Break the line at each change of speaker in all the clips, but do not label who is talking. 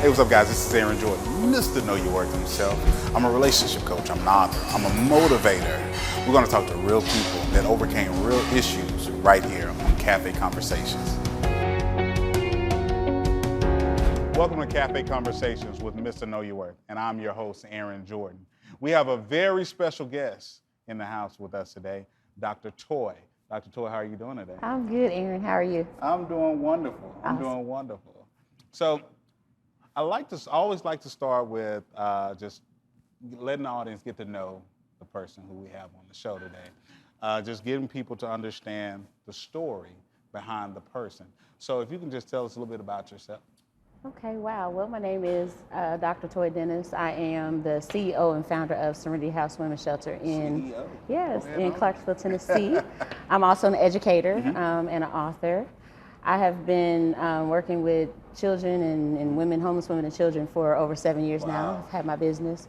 Hey, what's up, guys? This is Aaron Jordan, Mr. Know Your Worth himself. I'm a relationship coach, I'm an author, I'm a motivator. We're going to talk to real people that overcame real issues right here on Cafe Conversations. Welcome to Cafe Conversations with Mr. Know Your Worth, and I'm your host, Aaron Jordan. We have a very special guest in the house with us today, Dr. Toi. Dr. Toi, how are you doing today?
I'm good, Aaron. How are you?
I'm doing wonderful. I'm
Awesome.
doing wonderful. So I always like to start with just letting the audience get to know the person who we have on the show today. Just getting people to understand the story behind the person. So if you can just tell us a little bit about yourself.
Okay, wow. Well, my name is Dr. Toi Dennis. I am the CEO and founder of Serenity House Women's Shelter in
CEO?
yes,
Okay,
in
no.
Clarksville, Tennessee. I'm also an educator and an author. I have been working with children and women, homeless women and children for over 7 years now.
Wow.
I've had my business.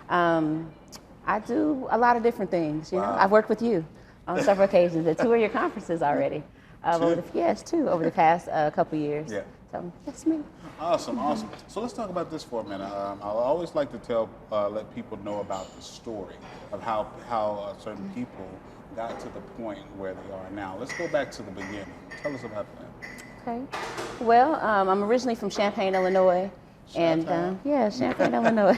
I do a lot of different things. You know,
Wow.
I've worked with you on several occasions at 2 of your conferences already. Two over the past couple years.
Yeah.
So that's me.
Awesome, awesome. So let's talk about this for a minute. I always like to let people know about the story of how certain people got to the point where they are now. Let's go back to the beginning. Tell us about that.
Okay. Well, I'm originally from Champaign, Illinois.
Champaign?
Champaign, Illinois.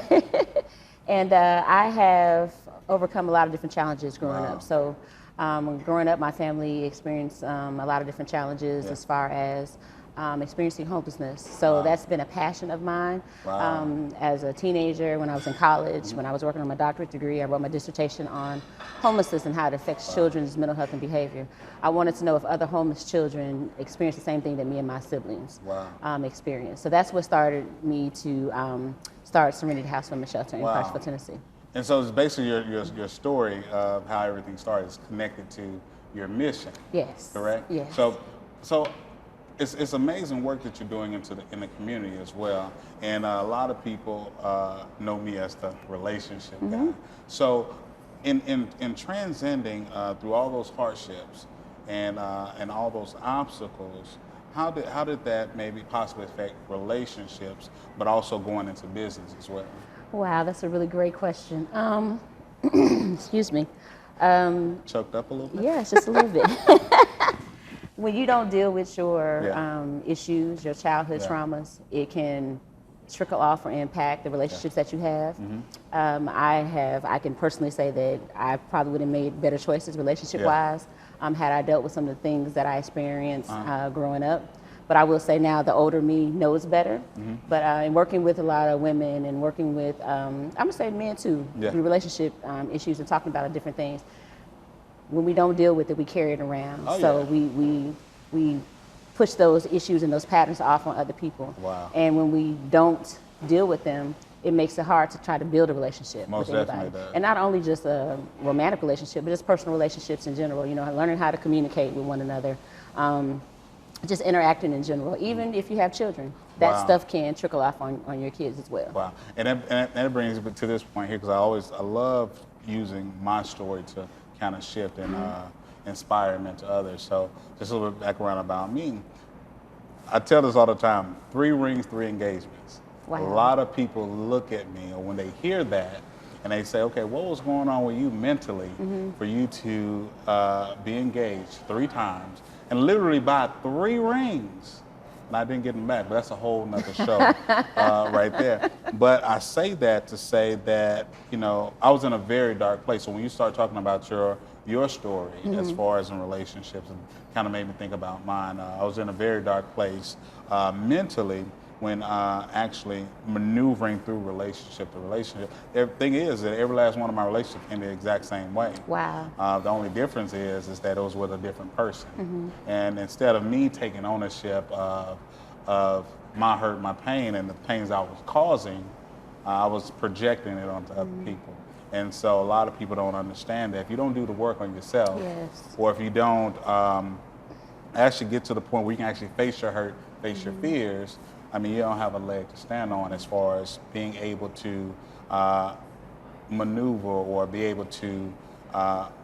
And I have overcome a lot of different challenges growing
Wow.
up. So growing up, my family experienced a lot of different challenges as far as experiencing homelessness. So that's been a passion of mine.
Wow.
As a teenager, when I was in college, when I was working on my doctorate degree, I wrote my dissertation on homelessness and how it affects children's mental health and behavior. I wanted to know if other homeless children experience the same thing that me and my siblings experience. So that's what started me to start Serenity House Women's Shelter in Clarksville, Tennessee.
And so it's basically your story of how everything started is connected to your mission.
Yes.
Correct?
Yes.
So it's amazing work that you're doing in the community as well. And a lot of people know me as the relationship guy. So in transcending through all those hardships and all those obstacles, how did that maybe possibly affect relationships, but also going into business as well?
Wow, that's a really great question. Excuse me.
Choked up a little bit?
Yeah, it's just a little bit. When you don't deal with your issues, your childhood traumas, it can trickle off or impact the relationships that you have. I can personally say that I probably would have made better choices relationship-wise had I dealt with some of the things that I experienced growing up. But I will say now the older me knows better. But in working with a lot of women and working with, I'm gonna say men too, through relationship issues and talking about different things, when we don't deal with it, we carry it around. We push those issues and those patterns off on other people.
Wow.
And when we don't deal with them, it makes it hard to try to build a relationship
Most
with anybody.
definitely does.
And not only just a romantic relationship, but just personal relationships in general, you know, learning how to communicate with one another. Just interacting in general, even if you have children, that stuff can trickle off on your kids as well.
Wow, and that brings me to this point here, because I love using my story to kind of shift and inspire them into others. So just a little bit background about me. I tell this all the time: 3 rings, 3 engagements.
Wow.
A lot of people look at me, or when they hear that, and they say, okay, what was going on with you mentally for you to be engaged 3 times and literally buy 3 rings? And I didn't get them back, but that's a whole nother show right there. But I say that to say that, you know, I was in a very dark place. So when you start talking about your story as far as in relationships, and kind of made me think about mine, I was in a very dark place mentally when actually maneuvering through relationship to relationship. The thing is that every last one of my relationships ended the exact same way.
Wow.
The only difference is that it was with a different person. And instead of me taking ownership of my hurt, my pain, and the pains I was causing, I was projecting it onto other people. And so a lot of people don't understand that if you don't do the work on yourself, or if you don't actually get to the point where you can actually face your hurt, face your fears, I mean, you don't have a leg to stand on as far as being able to maneuver or be able to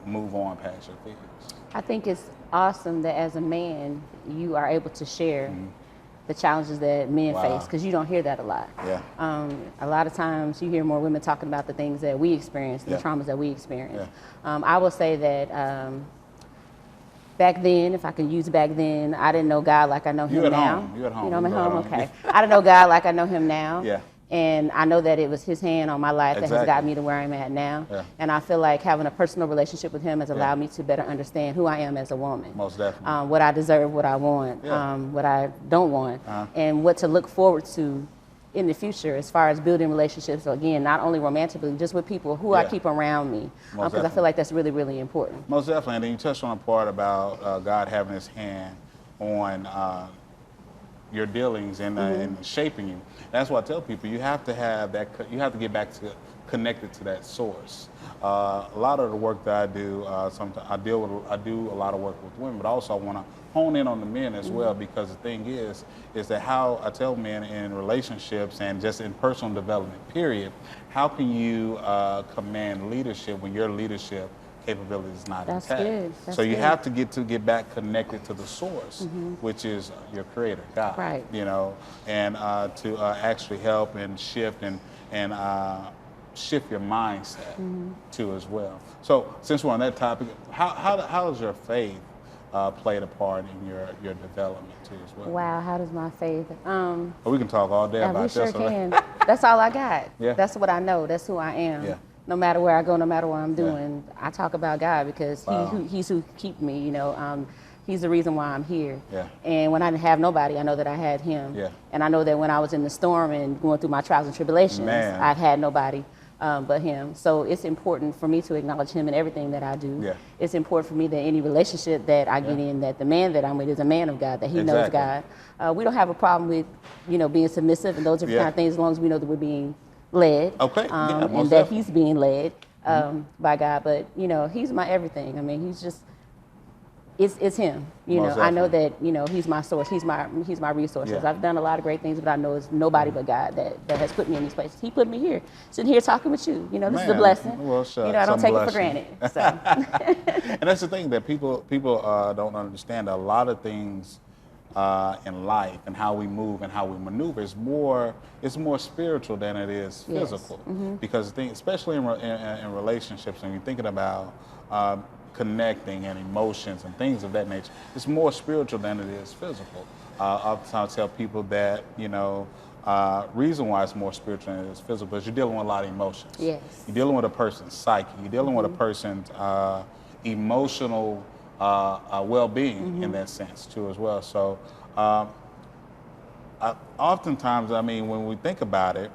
move on past your fears.
I think it's awesome that as a man, you are able to share the challenges that men
Wow.
face, because you don't hear that a lot.
Yeah.
A lot of times you hear more women talking about the things that we experience, the
Yeah.
traumas that we experience. I will say that back then, if I can use back then, I didn't know God like I know him now.
You at home.
You know, I'm at
You
home,
go at home.
okay. I didn't know God like I know him now.
Yeah.
And I know that it was his hand on my life that has
Exactly.
got me to where I'm at now.
Yeah.
And I feel like having a personal relationship with him has allowed me to better understand who I am as a woman.
Most definitely.
What I deserve, what I want, what I don't want, and what to look forward to in the future as far as building relationships, again, not only romantically, just with people who I keep around me, because I feel like that's really, really important.
Most definitely. And then you touched on a part about God having his hand on your dealings and shaping you. That's why I tell people you have to have that. You have to get back to connected to that source. A lot of the work that I do, sometimes I do a lot of work with women, but also I want to hone in on the men as well, because the thing is that how I tell men in relationships and just in personal development, period, how can you command leadership when your leadership capability is not
That's
intact?
good. That's
so you
good.
have to get back connected to the source, which is your creator, God.
Right.
You know, and to actually help and shift and shift your mindset too as well. So since we're on that topic, how does your faith played a part in your development too as well?
Wow, how does my faith?
We can talk all day about
we
this.
sure can. That's all I got.
Yeah.
That's what I know. That's who I am.
Yeah.
No matter where I go, no matter what I'm doing, I talk about God because
Wow.
he's who keep me. You know, he's the reason why I'm here.
Yeah.
And when I didn't have nobody, I know that I had him.
Yeah.
And I know that when I was in the storm and going through my trials and tribulations,
Man.
I had nobody but him. So it's important for me to acknowledge him in everything that I do.
Yeah.
It's important for me that any relationship that I get in, that the man that I'm with is a man of God, that he knows God. We don't have a problem with, being submissive and those different kind of things, as long as we know that we're being led.
Okay. Yeah,
and
most
that
definitely.
he's being led by God. But, he's my everything. I mean, he's just, it's him.
Most
I know
definitely.
that, he's my source. He's my resources.
Yeah.
I've done a lot of great things, but I know it's nobody but God that has put me in these places. He put me here, sitting here talking with you. This is a
Man,
blessing.
well, shucks,
I don't take it for
blessing.
granted. So.
And that's the thing that people don't understand. A lot of things in life and how we move and how we maneuver is more spiritual than it is physical. Because the thing, especially in relationships, when you're thinking about connecting and emotions and things of that nature, it's more spiritual than it is physical. Oftentimes I tell people that reason why it's more spiritual than it is physical is you're dealing with a lot of emotions.
Yes.
You're dealing with a person's psyche. You're dealing with a person's emotional well-being in that sense too as well. So oftentimes, I mean, when we think about it,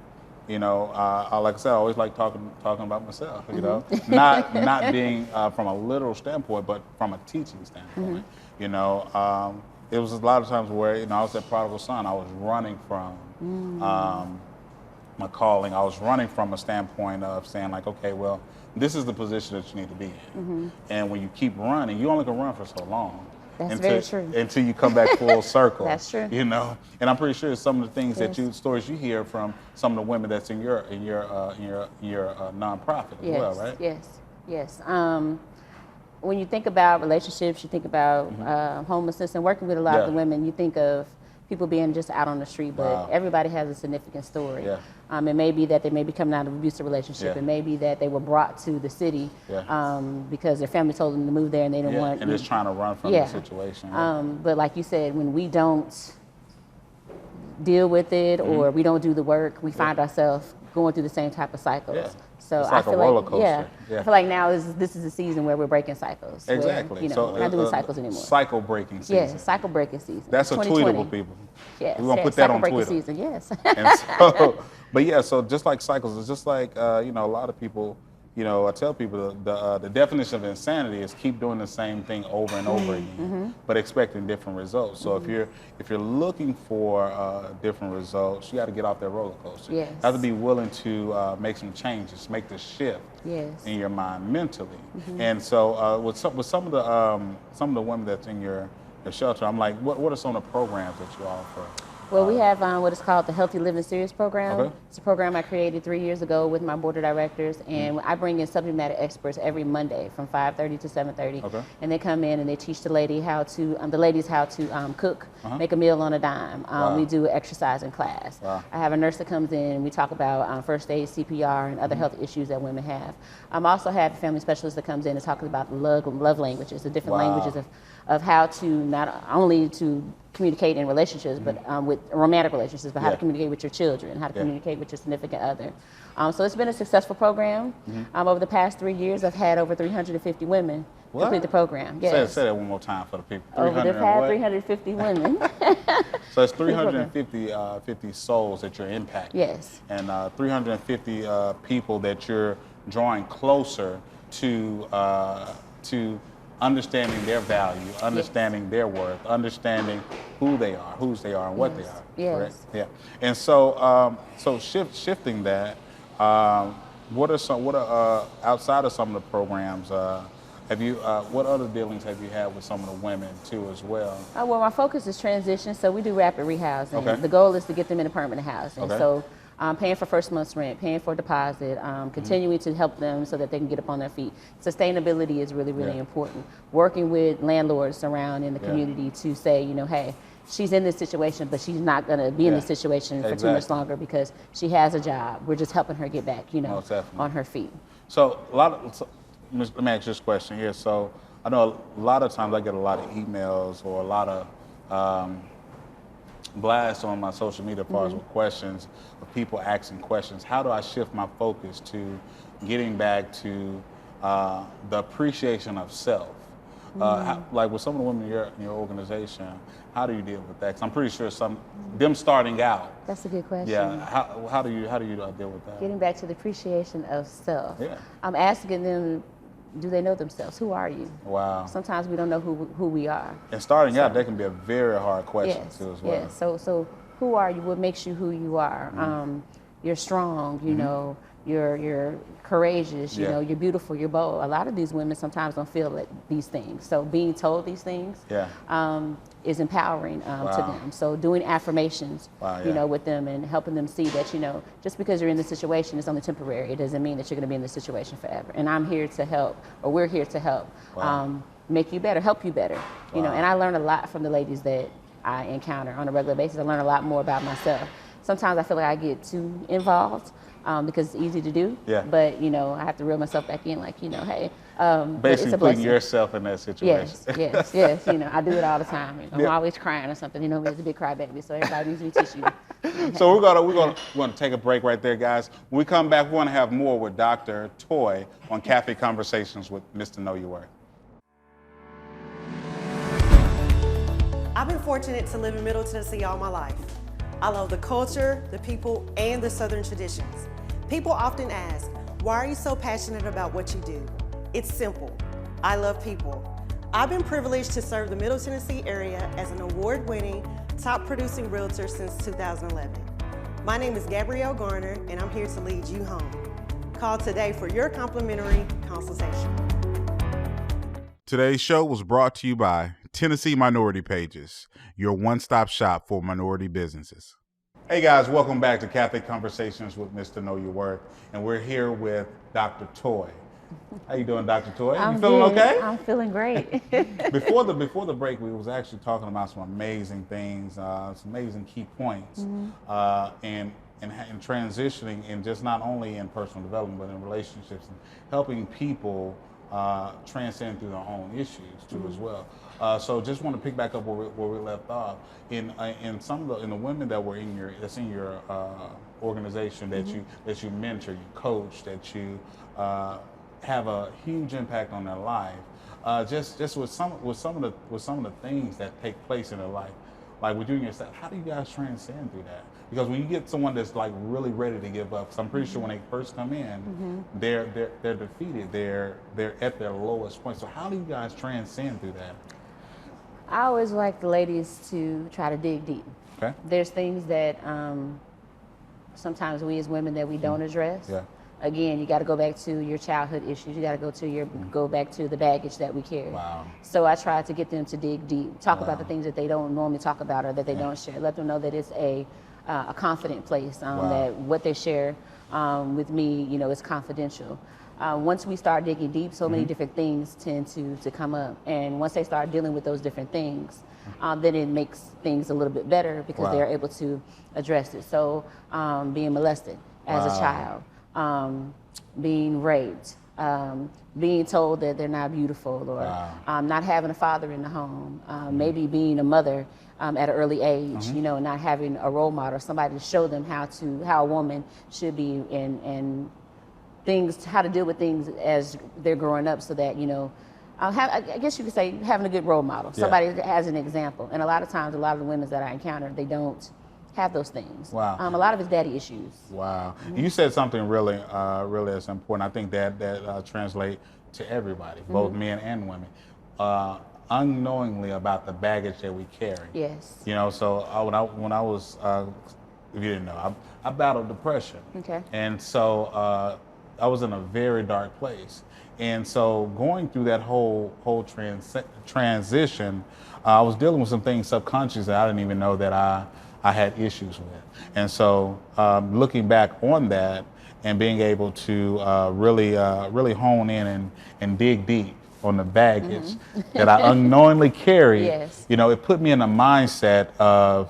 like I said, I always like talking about myself. Not being from a literal standpoint, but from a teaching standpoint. It was a lot of times where I was that prodigal son. I was running from my calling. I was running from a standpoint of saying like, okay, well, this is the position that you need to be in. And when you keep running, you only can run for so long.
That's very true.
Until you come back full circle.
That's true.
And I'm pretty sure some of the things stories you hear from some of the women that's in your nonprofit as well, right?
Yes. When you think about relationships, you think about homelessness, and working with a lot of the women, you think of people being just out on the street, but everybody has a significant story.
Yeah.
It may be that they may be coming out of an abusive relationship.
Yeah.
It may be that they were brought to the city because their family told them to move there and they didn't want.
And just trying to run from the situation. Right?
But like you said, when we don't deal with it or we don't do the work, we find ourselves going through the same type of cycles.
Yeah.
So
It's like
I feel
a roller
like,
coaster.
I feel like now this is a season where we're breaking cycles.
Exactly.
Where, we're not doing cycles anymore.
Cycle breaking season.
Yeah, cycle breaking season.
That's a tweetable, people.
Yes.
We're gonna put that on
cycle
Twitter.
breaking season. Yes.
And so, but yeah, so just like cycles, it's just like a lot of people. I tell people the definition of insanity is keep doing the same thing over and over again, but expecting different results. So if you're looking for different results, you got to get off that roller coaster.
Yes.
You have to be willing to make some changes, make the shift in your mind mentally. And so with some of the women that's in your shelter, I'm like, what are some of the programs that you offer
Well, we have what is called the Healthy Living Series program.
Okay.
It's a program I created 3 years ago with my board of directors, and I bring in subject matter experts every Monday from 5:30 to 7:30.
Okay.
And they come in and they teach the ladies how to cook, make a meal on a dime.
Wow.
We do exercise in class.
Wow.
I have a nurse that comes in and we talk about first aid, CPR, and other health issues that women have. I also have a family specialist that comes in and talks about love languages, the different languages of how to not only to communicate in relationships, but with romantic relationships, but how to communicate with your children, how to communicate with your significant other. So it's been a successful program. Over the past 3 years, I've had over 350 women complete the program. Yes.
Say that one more time for the people.
Over the past 350 women.
So it's 350 souls that you're impacting.
Yes.
And 350 people that you're drawing closer to understanding their value, understanding their worth, understanding whose they are, and what they are.
Yes.
Correct? Yeah. And so, shifting that, what are outside of some of the programs? What other dealings have you had with some of the women too as well?
Well, my focus is transition, so we do rapid rehousing.
Okay.
The goal is to get them in a permanent housing.
Okay.
So paying for first month's rent, paying for deposit, continuing to help them so that they can get up on their feet. Sustainability is really, really important. Working with landlords around in the community to say, hey, she's in this situation, but she's not going to be in this situation for too much longer because she has a job. We're just helping her get back, on her feet.
So let me ask this question here. So I know a lot of times I get a lot of emails or a lot of blasts on my social media as far as with questions of people asking questions. How do I shift my focus to getting back to the appreciation of self? Like with some of the women in your organization, how do you deal with that? Because I'm pretty sure them starting out.
That's a good question.
Yeah. How do you deal with that?
Getting back to the appreciation of self.
Yeah.
I'm asking them, do they know themselves? Who are you?
Wow.
Sometimes we don't know who we are.
And starting out, that can be a very hard question too as well.
Yes. So who are you? What makes you who you are? You're strong. You're courageous. You know, you're beautiful. You're bold. A lot of these women sometimes don't feel these things. So being told these things is empowering to them. So doing affirmations, with them and helping them see that just because you're in this situation, it's only temporary. It doesn't mean that you're going to be in this situation forever. And I'm here to help, or we're here to help, make you better, help you better. And I learn a lot from the ladies that I encounter on a regular basis. I learn a lot more about myself. Sometimes I feel like I get too involved. Because it's easy to do, but I have to reel myself back in, hey.
Basically putting yourself in that situation.
Yes. I do it all the time. I'm always crying or something. There's a big crybaby, so everybody needs me tissue.
So we're gonna take a break right there, guys. When we come back, we want to have more with Dr. Toi on Cafe Conversations with Mr. Know Your Worth.
I've been fortunate to live in Middle Tennessee all my life. I love the culture, the people, and the Southern traditions. People often ask, why are you so passionate about what you do? It's simple. I love people. I've been privileged to serve the Middle Tennessee area as an award-winning, top-producing realtor since 2011. My name is Gabrielle Garner, and I'm here to lead you home. Call today for your complimentary consultation.
Today's show was brought to you by Tennessee Minority Pages, your one-stop shop for minority businesses. Hey guys, welcome back to Cafe Conversations with Mr. Know Your Worth, and we're here with Dr. Toi. How you doing, Dr. Toi? You feeling okay?
I'm feeling great.
Before the break, we was actually talking about some amazing things, some amazing key points, and transitioning in just not only in personal development, but in relationships and helping people transcend through their own issues too as well. So just want to pick back up where we left off. In the women that were in your organization that you mentor, you coach, that you have a huge impact on their life. Just with some of the things that take place in their life, like with you and yourself, how do you guys transcend through that? Because when you get someone that's like really ready to give up, because I'm pretty sure when they first come in, they're defeated, they're at their lowest point. So how do you guys transcend through that?
I always like the ladies to try to dig deep. Okay. There's things that sometimes we as women that we don't address. again, you got to go back to your childhood issues. You got to go back to the baggage that we carry.
Wow.
So I try to get them to dig deep, talk about the things that they don't normally talk about or that they don't share. Let them know that it's a confident place, that what they share with me, you know, is confidential. Once we start digging deep, so many different things tend to come up. And once they start dealing with those different things, then it makes things a little bit better because they're able to address it. So being molested as a child, being raped, being told that they're not beautiful, or not having a father in the home, maybe being a mother at an early age, you know, not having a role model, somebody to show them how a woman should be and things, how to deal with things as they're growing up, so that, you know, I guess you could say having a good role model, somebody that has an example. And a lot of times, a lot of the women that I encounter, they don't have those things.
Wow.
A lot of it's daddy issues.
Wow. You said something really, really is important. I think that translates to everybody, both men and women, unknowingly about the baggage that we carry.
Yes.
You know, so when I was, if you didn't know, I battled depression.
Okay.
And so I was in a very dark place. And so going through that whole transition, I was dealing with some things subconscious that I didn't even know that I had issues with. And so looking back on that and being able to really hone in and dig deep on the baggage that I unknowingly carried, you know, it put me in a mindset of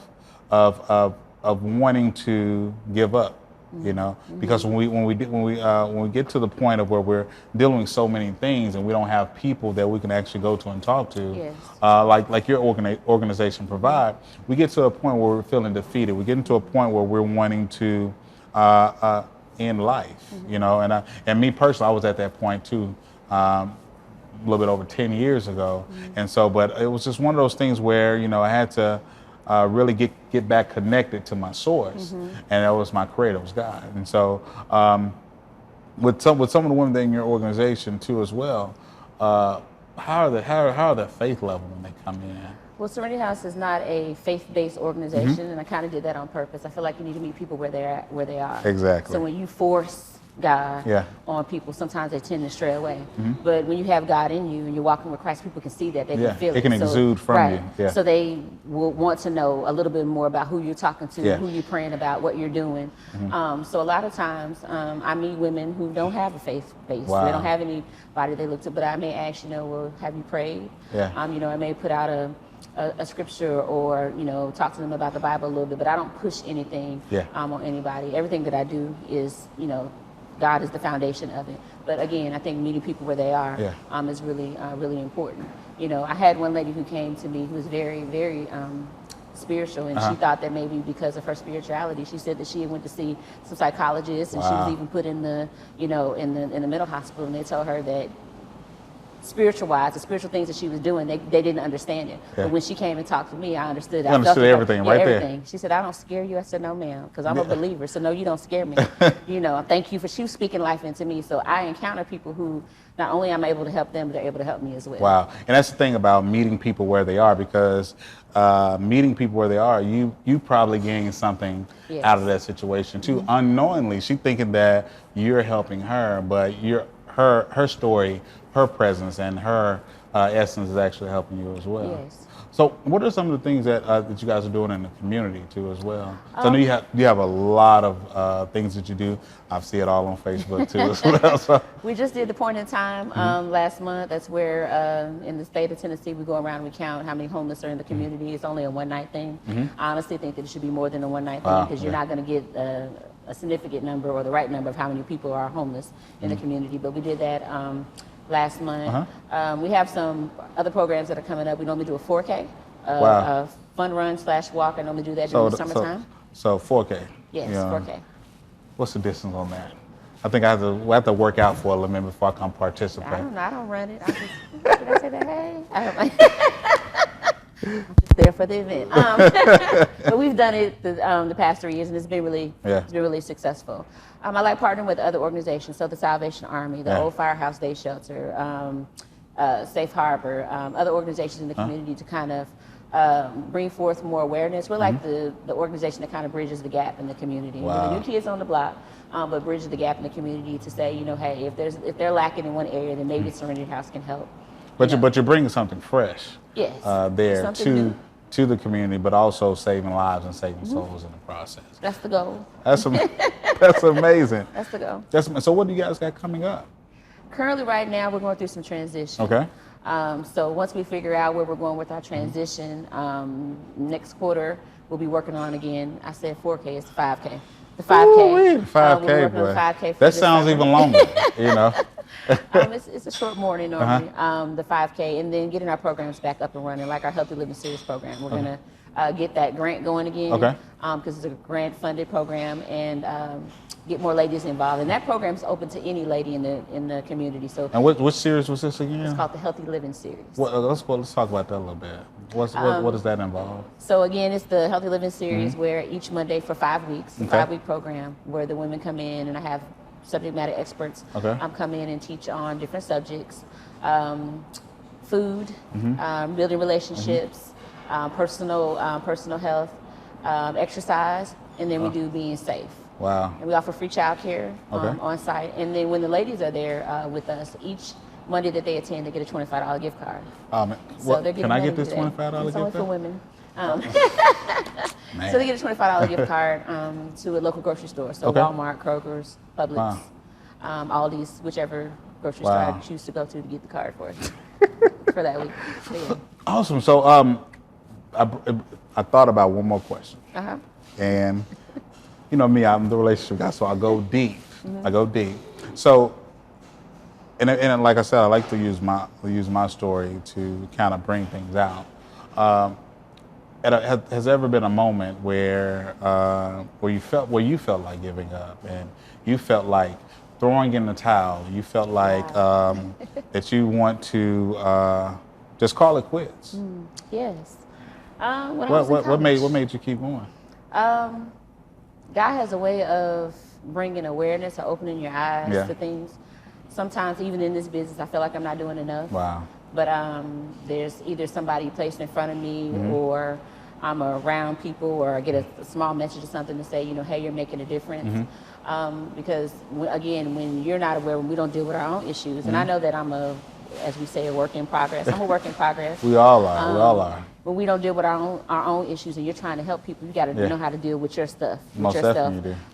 wanting to give up. You know, because when we get to the point of where we're dealing with so many things and we don't have people that we can actually go to and talk to, like your organization provide, we get to a point where we're feeling defeated. We get into a point where we're wanting to end life. You know, and me personally, I was at that point too, a little bit over 10 years ago, and so, but it was just one of those things where, you know, I had to really get back connected to my source, and that was my creator, was God. And so, with some of the women in your organization too, as well, how are the faith level when they come in?
Well, Serenity House is not a faith-based organization, and I kind of did that on purpose. I feel like you need to meet people where they are.
Exactly.
So when you force God on people, sometimes they tend to stray away. But when you have God in you and you're walking with Christ, people can see that, they can feel it.
It can exude from you. Yeah.
So they will want to know a little bit more about who you're talking to, who you're praying about, what you're doing. So a lot of times I meet women who don't have a faith base. They don't have anybody they look to, but I may ask, you know, well, have you prayed? You know, I may put out a scripture, or, you know, talk to them about the Bible a little bit, but I don't push anything on anybody. Everything that I do is, you know, God is the foundation of it. But again, I think meeting people where they are is really important. You know, I had one lady who came to me who was very, very spiritual, and she thought that maybe because of her spirituality, she said that she went to see some psychologists, and she was even put in the, you know, in the mental hospital, and they told her that spiritual-wise, the spiritual things that she was doing, they didn't understand it. But when she came and talked to me, I understood.
You understood everything right
everything.
there.
She said, I don't scare you. I said, no, ma'am, because I'm a believer. So no, you don't scare me. You know, thank you for, she was speaking life into me. So I encounter people who not only am I able to help them, but they're able to help me as well.
Wow. And that's the thing about meeting people where they are, because meeting people where they are, you probably gain something out of that situation too. Unknowingly, she's thinking that you're helping her, but her story, her presence, and her essence is actually helping you as well.
Yes.
So, what are some of the things that you guys are doing in the community too, as well? So I know you have a lot of things that you do. I see it all on Facebook too, as well. So.
We just did the point in time last month. That's where in the state of Tennessee, we go around and we count how many homeless are in the community. It's only a one-night thing. I honestly think that it should be more than a one-night thing, because you're not going to get a significant number or the right number of how many people are homeless in the community. But we did that last month. We have some other programs that are coming up. We normally do a 4K, a fun run / walk. I normally do that during the summertime.
So 4K.
Yes, 4K.
What's the distance on that? I think we have to work out for a little bit before I come participate.
I don't run it. Did I say that? Hey. I'm just there for the event. But we've done it the past 3 years, and it's been really successful. I like partnering with other organizations, so the Salvation Army, the Old Firehouse Day Shelter, Safe Harbor, other organizations in the community to kind of bring forth more awareness. We're like the organization that kind of bridges the gap in the community.
Wow.
We're the new kids on the block, but bridges the gap in the community to say, hey, if they're lacking in one area, then maybe the Serenity House can help.
But you're bringing something fresh.
Yes.
There
Something
to the community, but also saving lives and saving souls in the process.
That's the goal.
That's amazing.
That's the goal.
So what do you guys got coming up?
Currently, right now, we're going through some transition.
Okay.
So once we figure out where we're going with our transition, next quarter we'll be working on again. I said 4K, it's 5K. The 5K.
Ooh, 5K, boy.
5K for
that
this
sounds
summer.
even longer,
It's a short morning normally, the 5K, and then getting our programs back up and running, like our Healthy Living Series program. We're gonna get that grant going again, because it's a grant-funded program, and get more ladies involved. And that program is open to any lady in the community. So.
And what series was this again?
It's called the Healthy Living Series.
Let's talk about that a little bit. What does that involve?
So again, it's the Healthy Living Series where each Monday for 5 weeks, a 5-week program where the women come in, and I have subject matter experts come in and teach on different subjects, food, building relationships, personal health, exercise, and then we do being safe.
Wow.
And we offer free childcare on site. And then when the ladies are there with us, each Monday that they attend, they get a $25 gift card.
So can I get this $25 gift card?
It's only for women. So they get a $25 gift card to a local grocery store. So Walmart, Kroger's, Publix, Aldi's, whichever grocery store I choose to go to get the card for that week. So, yeah.
Awesome. So I thought about one more question. And me, I'm the relationship guy, so I go deep. So, and like I said, I like to use my story to kind of bring things out. Has there ever been a moment where you felt like giving up, and you felt like throwing in the towel? You felt like that you want to just call it quits?
Yes. What
made you keep going?
God has a way of bringing awareness or opening your eyes to things. Sometimes, even in this business, I feel like I'm not doing enough.
Wow.
But there's either somebody placed in front of me, or I'm around people, or I get a small message or something to say, hey, you're making a difference. Because, again, when you're not aware, when we don't deal with our own issues, and I know that I'm as we say, a work in progress. I'm a work in progress.
We all are.
When we don't deal with our own issues, and you're trying to help people, you got to know how to deal with your stuff,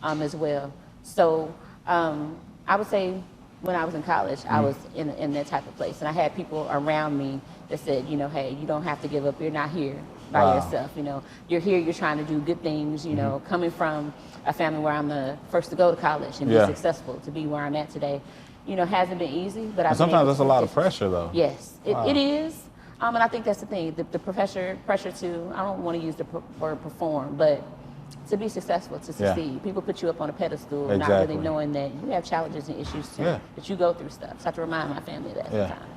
as well. So I would say when I was in college, I was in that type of place, and I had people around me that said, hey, you don't have to give up. You're not here by yourself. You're here. You're trying to do good things. Coming from a family where I'm the first to go to college and be successful, to be where I'm at today, hasn't been easy. But
sometimes there's a lot of pressure, though.
Yes, it is. And I think that's the thing, the pressure to, I don't want to use the word perform, but to be successful, to succeed. People put you up on a pedestal, not really knowing that you have challenges and issues too, that you go through stuff. So I have to remind my family that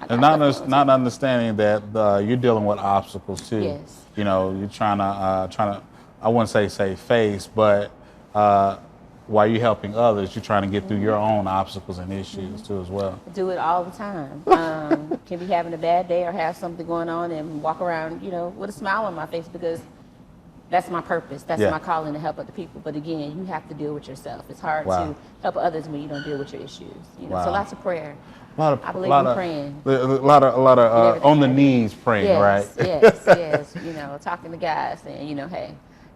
sometimes.
And not understanding that you're dealing with obstacles too.
Yes.
You're trying to, I wouldn't say face, but while you're helping others, you're trying to get through your own obstacles and issues too as well.
Do it all the time. Can be having a bad day or have something going on and walk around, with a smile on my face, because that's my purpose. That's my calling, to help other people. But again, you have to deal with yourself. It's hard to help others when you don't deal with your issues. So lots of prayer. I believe in praying.
A lot of on the knees praying, right?
Yes. Talking to God, saying, hey,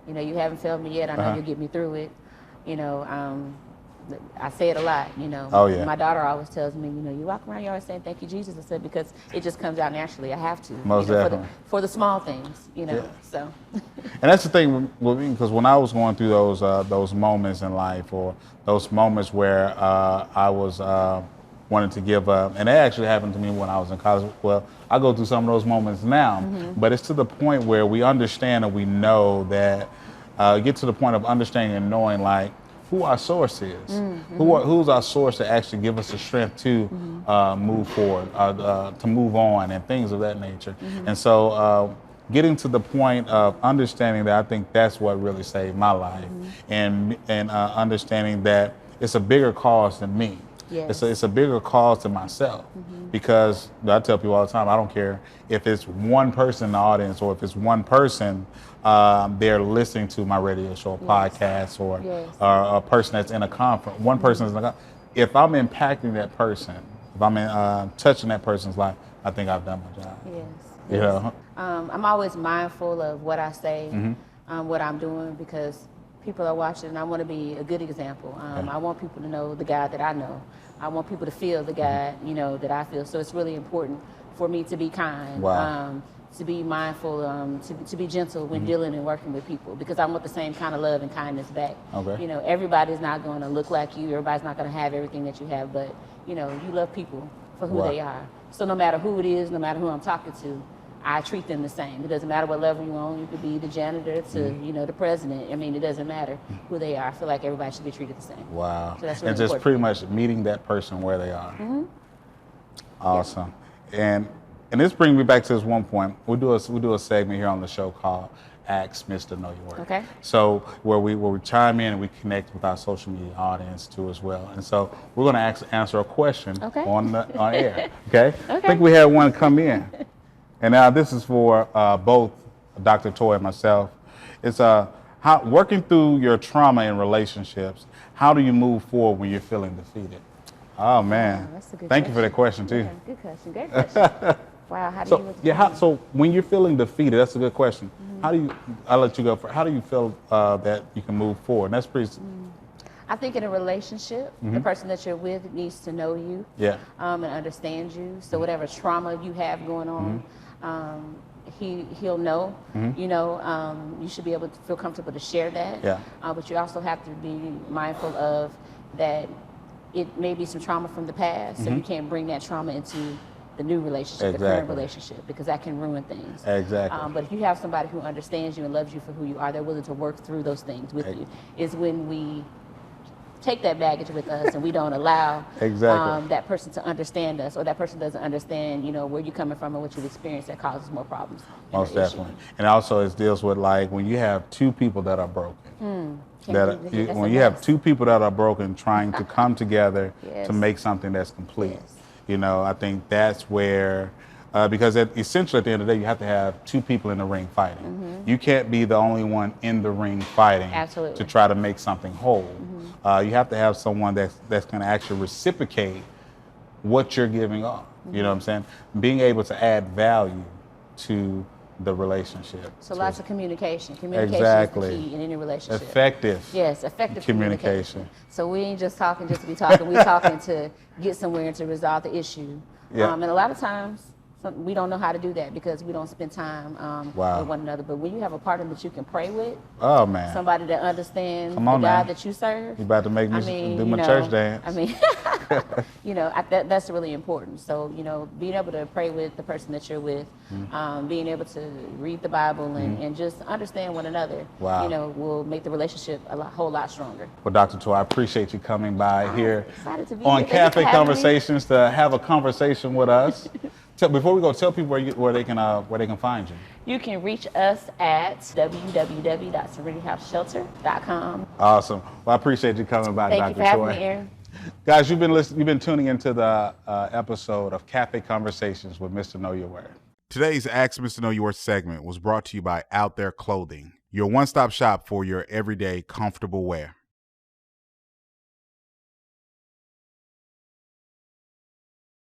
you haven't failed me yet. I know you'll get me through it. I say it a lot, My daughter always tells me, you walk around, you're always saying, thank you, Jesus. I said, because it just comes out naturally. I have to.
Most definitely.
For the small things, so.
And that's the thing with me, because when I was going through those moments in life, or those moments where I was wanting to give up, and it actually happened to me when I was in college. Well, I go through some of those moments now, but it's to the point where we understand and we know that, get to the point of understanding and knowing, like, who our source is, who's our source to actually give us the strength to move forward, to move on, and things of that nature. And so getting to the point of understanding that, I think that's what really saved my life, and understanding that it's a bigger cause than me.
Yes.
It's a bigger cause than myself. because I tell people all the time, I don't care if it's one person in the audience or if it's one person they're listening to my radio show, podcast, or a person that's in a conference. One person is in a, if I'm impacting that person, if I'm touching that person's life, I think I've done my job.
Yes.
You know?
I'm always mindful of what I say, what I'm doing, because people are watching, and I want to be a good example. I want people to know the God that I know. I want people to feel the God, you know, that I feel. So it's really important for me to be kind, to be mindful, to be gentle when dealing and working with people, because I want the same kind of love and kindness back. You know, everybody's not going to look like you. Everybody's not going to have everything that you have, but, you know, you love people for who they are. So no matter who it is, no matter who I'm talking to, I treat them the same. It doesn't matter what level you're on. You could be the janitor to, you know, the president. I mean, it doesn't matter who they are. I feel like everybody should be treated the same.
Wow.
So that's really
and just
important.
pretty much meeting that person where they are. Awesome. And this brings me back to this one point. We do a segment here on the show called Ask Mr. Know Your Worth.
Okay.
So where we chime in and we connect with our social media audience too as well. And so we're going to answer a question on air. Okay. I think we had one come in. And now this is for both Dr. Toi and myself. It's how working through your trauma in relationships, how do you move forward when you're feeling defeated? Oh man,
that's a good
Thank you for that question too.
Yeah, good question, great question. Wow, how do you
so when you're feeling defeated, that's a good question. How do you, I'll let you go for, how do you feel that you can move forward? And that's pretty,
I think in a relationship, the person that you're with needs to know you and understand you. So whatever trauma you have going on, he'll know, you know, you should be able to feel comfortable to share that. But you also have to be mindful of that it may be some trauma from the past, so you can't bring that trauma into the new relationship, the current relationship, because that can ruin things. But if you have somebody who understands you and loves you for who you are, they're willing to work through those things with you, is when we take that baggage with us and we don't allow that person to understand us, or that person doesn't understand, you know, where you're coming from and what you've experienced, that causes more problems.
Most definitely. And also it deals with, like, when you have two people that are broken. When you have two people that are broken trying to come together to make something that's complete. You know, I think that's where, because essentially at the end of the day, you have to have two people in the ring fighting. You can't be the only one in the ring fighting to try to make something whole. You have to have someone that's going to actually reciprocate what you're giving off. You know what I'm saying? Being able to add value to the relationship.
So lots of communication. Communication is the key in any relationship.
Effective.
Yes, effective communication. So we ain't just talking just to be talking. We're talking to get somewhere and to resolve the issue. And a lot of times we don't know how to do that because we don't spend time with one another. But when you have a partner that you can pray with, somebody that understands the God that you serve,
you about to make me do my church dance.
I mean, you know, that's really important. So, you know, being able to pray with the person that you're with, being able to read the Bible and just understand one another, you know, will make the relationship whole lot stronger.
Well, Dr. Toi, I appreciate you coming by here on Cafe Conversations to have a conversation with us. Before we go, tell people where they can find you.
You can reach us at www.serenityhouseshelter.com.
Awesome. Well, I appreciate you coming by, Dr. Toi.
Thank you for having me, Aaron.
Guys, you've been tuning into the episode of Cafe Conversations with Mr. Know Your Worth. Today's Ask Mr. Know Your Worth segment was brought to you by Out There Clothing, your one-stop shop for your everyday comfortable wear.